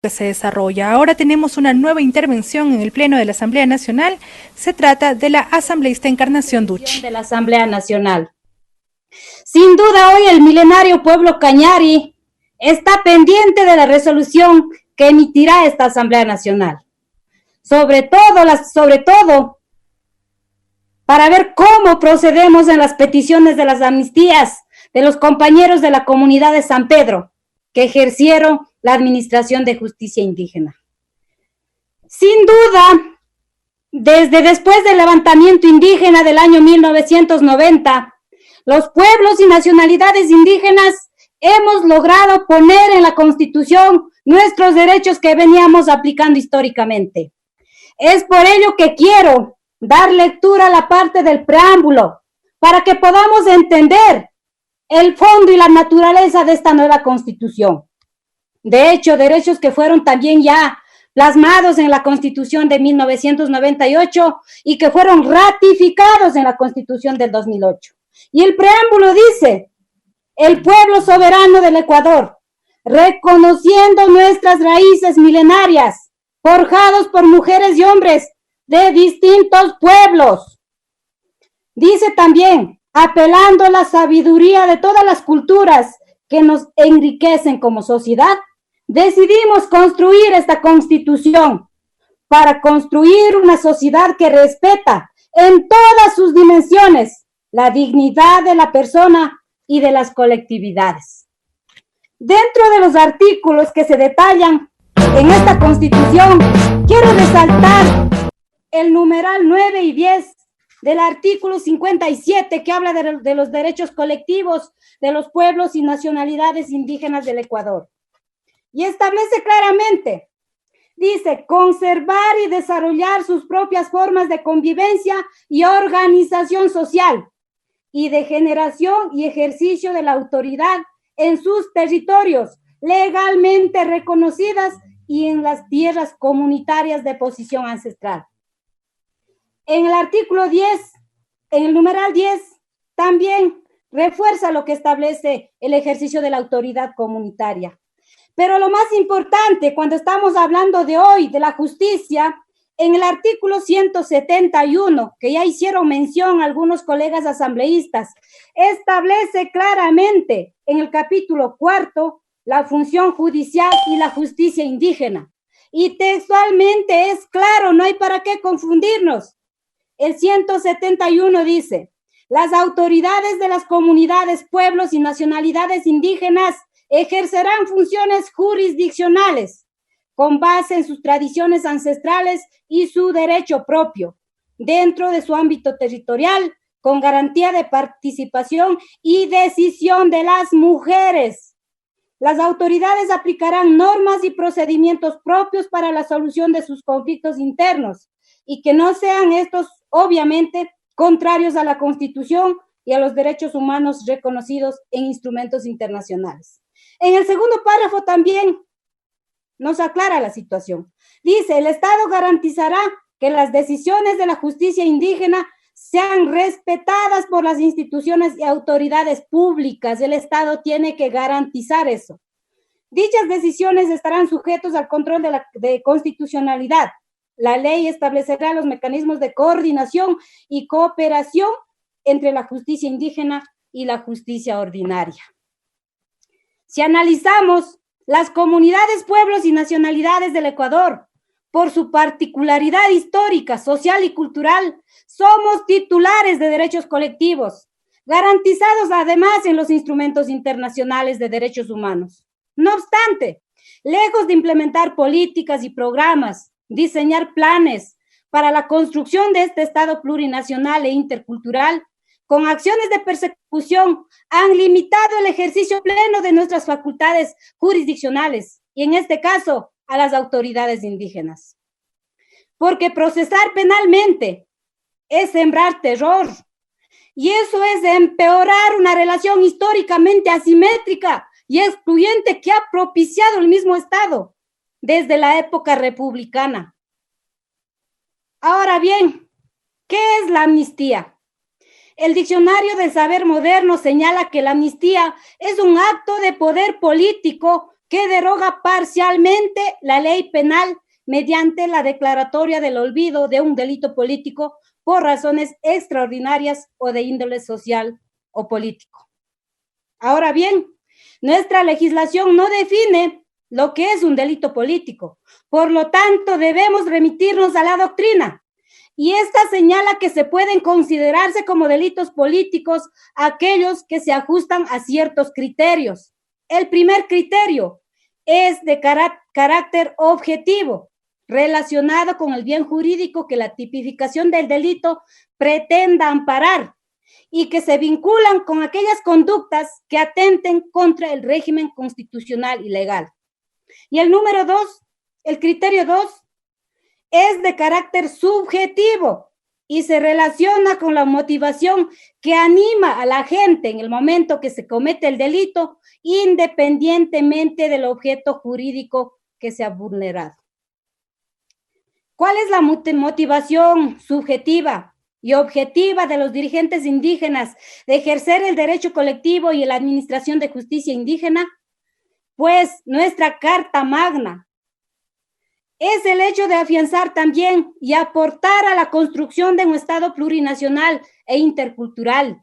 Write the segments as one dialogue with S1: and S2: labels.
S1: que se desarrolla. Ahora tenemos una nueva intervención en el Pleno de la Asamblea Nacional. Se trata de la asambleísta Encarnación Ducci.
S2: De la Asamblea Nacional. Sin duda, hoy el milenario pueblo Cañari está pendiente de la resolución que emitirá esta Asamblea Nacional. Sobre todo, para ver cómo procedemos en las peticiones de las amnistías de los compañeros de la comunidad de San Pedro que ejercieron la administración de justicia indígena. Sin duda, desde después del levantamiento indígena del año 1990, los pueblos y nacionalidades indígenas hemos logrado poner en la Constitución nuestros derechos que veníamos aplicando históricamente. Es por ello que quiero dar lectura a la parte del preámbulo para que podamos entender el fondo y la naturaleza de esta nueva Constitución. De hecho, derechos que fueron también ya plasmados en la Constitución de 1998 y que fueron ratificados en la Constitución del 2008. Y el preámbulo dice: el pueblo soberano del Ecuador, reconociendo nuestras raíces milenarias, forjados por mujeres y hombres de distintos pueblos. Dice también, apelando a la sabiduría de todas las culturas que nos enriquecen como sociedad, decidimos construir esta Constitución para construir una sociedad que respeta en todas sus dimensiones la dignidad de la persona y de las colectividades. Dentro de los artículos que se detallan en esta Constitución, quiero resaltar el numeral 9 y 10 del artículo 57, que habla de los derechos colectivos de los pueblos y nacionalidades indígenas del Ecuador. Y establece claramente, dice, conservar y desarrollar sus propias formas de convivencia y organización social y de generación y ejercicio de la autoridad en sus territorios legalmente reconocidas y en las tierras comunitarias de posición ancestral. En el artículo 10, en el numeral 10, también refuerza lo que establece el ejercicio de la autoridad comunitaria. Pero lo más importante, cuando estamos hablando de hoy, de la justicia, en el artículo 171, que ya hicieron mención algunos colegas asambleístas, establece claramente en el capítulo 4 la función judicial y la justicia indígena. Y textualmente es claro, no hay para qué confundirnos. El 171 dice: las autoridades de las comunidades, pueblos y nacionalidades indígenas ejercerán funciones jurisdiccionales con base en sus tradiciones ancestrales y su derecho propio, dentro de su ámbito territorial, con garantía de participación y decisión de las mujeres. Las autoridades aplicarán normas y procedimientos propios para la solución de sus conflictos internos y que no sean estos, obviamente, contrarios a la Constitución y a los derechos humanos reconocidos en instrumentos internacionales. En el segundo párrafo también nos aclara la situación. Dice: el Estado garantizará que las decisiones de la justicia indígena sean respetadas por las instituciones y autoridades públicas. El Estado tiene que garantizar eso. Dichas decisiones estarán sujetos al control de constitucionalidad. La ley establecerá los mecanismos de coordinación y cooperación entre la justicia indígena y la justicia ordinaria. Si analizamos las comunidades, pueblos y nacionalidades del Ecuador, por su particularidad histórica, social y cultural, somos titulares de derechos colectivos, garantizados además en los instrumentos internacionales de derechos humanos. No obstante, lejos de implementar políticas y programas, diseñar planes para la construcción de este Estado plurinacional e intercultural, con acciones de persecución, han limitado el ejercicio pleno de nuestras facultades jurisdiccionales y, en este caso, a las autoridades indígenas. Porque procesar penalmente es sembrar terror, y eso es empeorar una relación históricamente asimétrica y excluyente que ha propiciado el mismo Estado desde la época republicana. Ahora bien, ¿qué es la amnistía? El Diccionario del Saber Moderno señala que la amnistía es un acto de poder político que deroga parcialmente la ley penal mediante la declaratoria del olvido de un delito político por razones extraordinarias o de índole social o político. Ahora bien, nuestra legislación no define lo que es un delito político. Por lo tanto, debemos remitirnos a la doctrina. Y esta señala que se pueden considerarse como delitos políticos aquellos que se ajustan a ciertos criterios. El primer criterio es de carácter objetivo, relacionado con el bien jurídico que la tipificación del delito pretenda amparar y que se vinculan con aquellas conductas que atenten contra el régimen constitucional y legal. Y el número 2, el criterio 2, es de carácter subjetivo y se relaciona con la motivación que anima a la gente en el momento que se comete el delito, independientemente del objeto jurídico que se ha vulnerado. ¿Cuál es la motivación subjetiva y objetiva de los dirigentes indígenas de ejercer el derecho colectivo y la administración de justicia indígena? Pues nuestra Carta Magna es el hecho de afianzar también y aportar a la construcción de un Estado plurinacional e intercultural.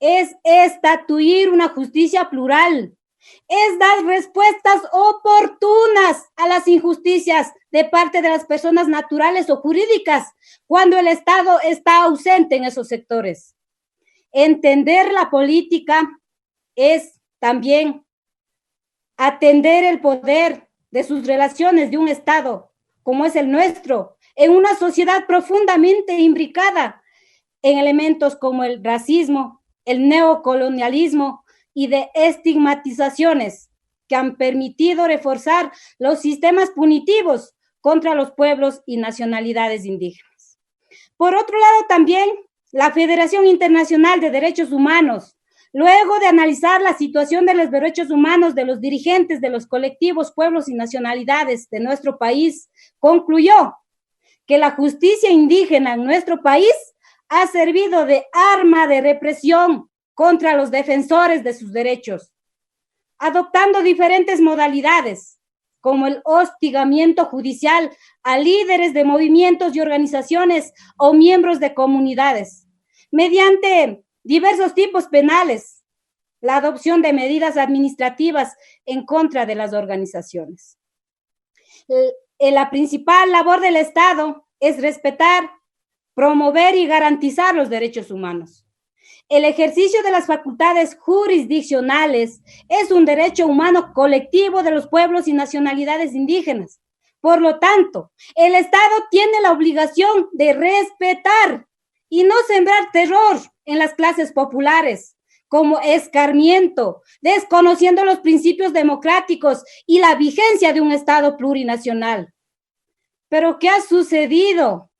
S2: Es estatuir una justicia plural. Es dar respuestas oportunas a las injusticias de parte de las personas naturales o jurídicas cuando el Estado está ausente en esos sectores. Entender la política es también atender el poder de sus relaciones de un Estado, como es el nuestro, en una sociedad profundamente imbricada en elementos como el racismo, el neocolonialismo y de estigmatizaciones que han permitido reforzar los sistemas punitivos contra los pueblos y nacionalidades indígenas. Por otro lado, también la Federación Internacional de Derechos Humanos, luego de analizar la situación de los derechos humanos de los dirigentes de los colectivos, pueblos y nacionalidades de nuestro país, concluyó que la justicia indígena en nuestro país ha servido de arma de represión contra los defensores de sus derechos, adoptando diferentes modalidades, como el hostigamiento judicial a líderes de movimientos y organizaciones o miembros de comunidades, mediante diversos tipos penales, la adopción de medidas administrativas en contra de las organizaciones. La principal labor del Estado es respetar, promover y garantizar los derechos humanos. El ejercicio de las facultades jurisdiccionales es un derecho humano colectivo de los pueblos y nacionalidades indígenas. Por lo tanto, el Estado tiene la obligación de respetar y no sembrar terror en las clases populares, como escarmiento, desconociendo los principios democráticos y la vigencia de un Estado plurinacional. Pero ¿qué ha sucedido?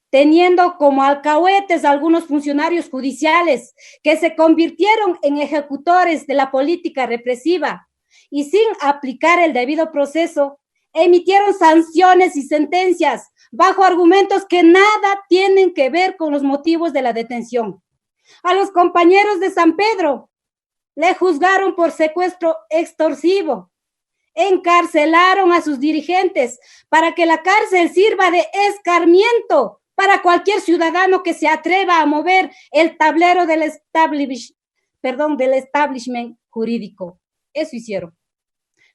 S2: Teniendo como alcahuetes a algunos funcionarios judiciales que se convirtieron en ejecutores de la política represiva y sin aplicar el debido proceso, emitieron sanciones y sentencias bajo argumentos que nada tienen que ver con los motivos de la detención. A los compañeros de San Pedro le juzgaron por secuestro extorsivo, encarcelaron a sus dirigentes para que la cárcel sirva de escarmiento para cualquier ciudadano que se atreva a mover el tablero del establishment jurídico. Eso hicieron.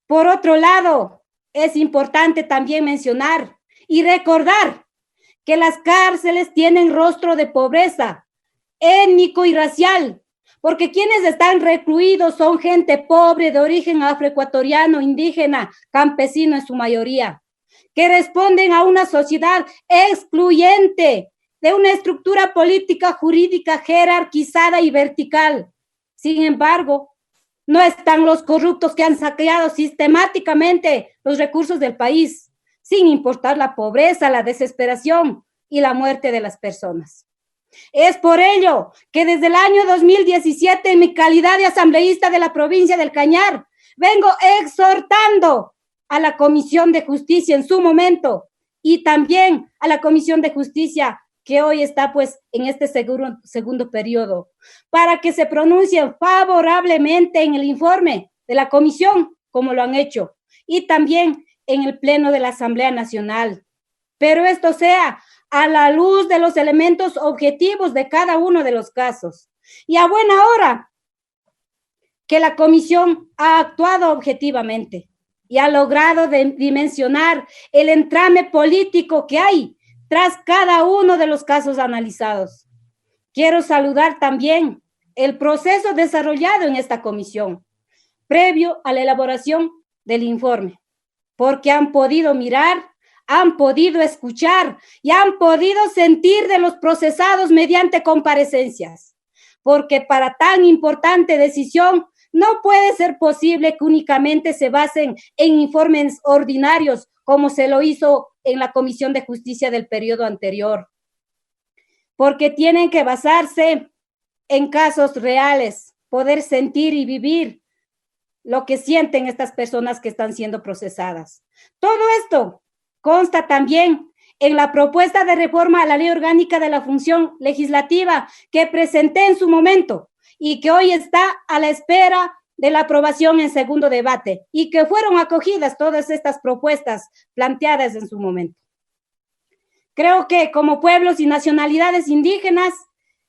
S2: Por otro lado, es importante también mencionar y recordar que las cárceles tienen rostro de pobreza étnico y racial, porque quienes están recluidos son gente pobre de origen afroecuatoriano, indígena, campesino en su mayoría, que responden a una sociedad excluyente, de una estructura política jurídica jerarquizada y vertical. Sin embargo, no están los corruptos que han saqueado sistemáticamente los recursos del país, sin importar la pobreza, la desesperación y la muerte de las personas. Es por ello que desde el año 2017, en mi calidad de asambleísta de la provincia del Cañar, vengo exhortando a la Comisión de Justicia en su momento y también a la Comisión de Justicia que hoy está pues en este segundo periodo, para que se pronuncien favorablemente en el informe de la comisión como lo han hecho, y también en el Pleno de la Asamblea Nacional. Pero esto sea a la luz de los elementos objetivos de cada uno de los casos. Y a buena hora que la comisión ha actuado objetivamente y ha logrado dimensionar el entrame político que hay tras cada uno de los casos analizados. Quiero saludar también el proceso desarrollado en esta comisión, previo a la elaboración del informe, porque han podido mirar, han podido escuchar y han podido sentir de los procesados mediante comparecencias, porque para tan importante decisión no puede ser posible que únicamente se basen en informes ordinarios, como se lo hizo en la Comisión de Justicia del periodo anterior, porque tienen que basarse en casos reales, poder sentir y vivir lo que sienten estas personas que están siendo procesadas. Todo esto consta también en la propuesta de reforma a la Ley Orgánica de la Función Legislativa que presenté en su momento y que hoy está a la espera de la aprobación en segundo debate y que fueron acogidas todas estas propuestas planteadas en su momento. Creo que como pueblos y nacionalidades indígenas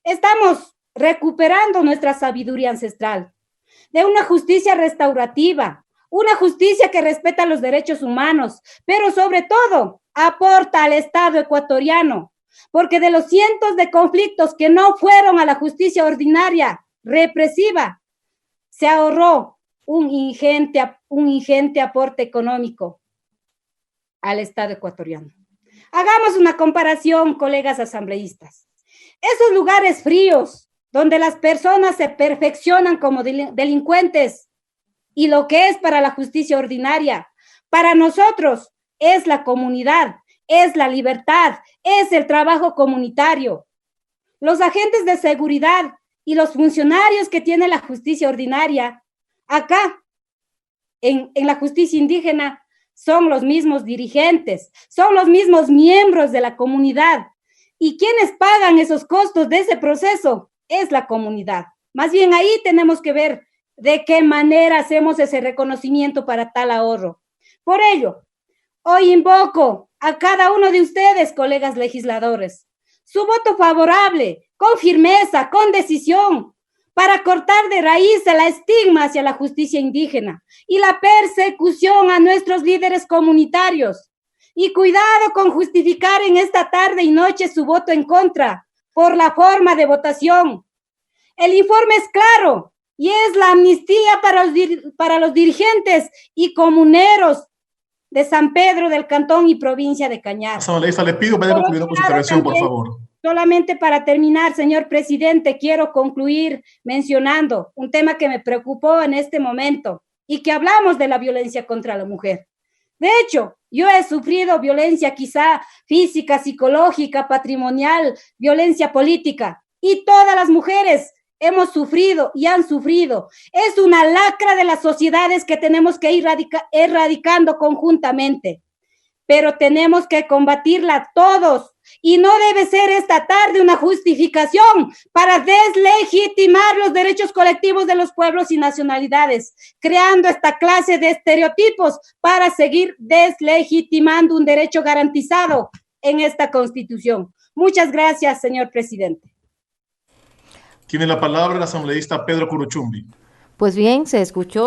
S2: estamos recuperando nuestra sabiduría ancestral, de una justicia restaurativa, una justicia que respeta los derechos humanos, pero sobre todo aporta al Estado ecuatoriano, porque de los cientos de conflictos que no fueron a la justicia ordinaria represiva, se ahorró un ingente aporte económico al Estado ecuatoriano. Hagamos una comparación, colegas asambleístas. Esos lugares fríos, donde las personas se perfeccionan como delincuentes, y lo que es para la justicia ordinaria, para nosotros es la comunidad, es la libertad, es el trabajo comunitario. Los agentes de seguridad y los funcionarios que tiene la justicia ordinaria, acá, en la justicia indígena, son los mismos dirigentes, son los mismos miembros de la comunidad. ¿Y quienes pagan esos costos de ese proceso? Es la comunidad. Más bien ahí tenemos que ver de qué manera hacemos ese reconocimiento para tal ahorro. Por ello, hoy invoco a cada uno de ustedes, colegas legisladores, su voto favorable, con firmeza, con decisión, para cortar de raíz el estigma hacia la justicia indígena y la persecución a nuestros líderes comunitarios. Y cuidado con justificar en esta tarde y noche su voto en contra por la forma de votación. El informe es claro y es la amnistía para los dirigentes y comuneros de San Pedro del Cantón y provincia de Cañar.
S3: Asambleísta, le pido que vaya concluyendo con su intervención, por favor.
S2: Solamente para terminar, señor presidente, quiero concluir mencionando un tema que me preocupó en este momento y que hablamos de la violencia contra la mujer. De hecho, yo he sufrido violencia quizá física, psicológica, patrimonial, violencia política, y todas las mujeres hemos sufrido y han sufrido. Es una lacra de las sociedades que tenemos que ir erradicando conjuntamente, pero tenemos que combatirla todos. Y no debe ser esta tarde una justificación para deslegitimar los derechos colectivos de los pueblos y nacionalidades, creando esta clase de estereotipos para seguir deslegitimando un derecho garantizado en esta Constitución. Muchas gracias, señor presidente.
S3: Tiene la palabra el asambleísta Pedro Curuchumbi.
S4: Pues bien, se escuchó.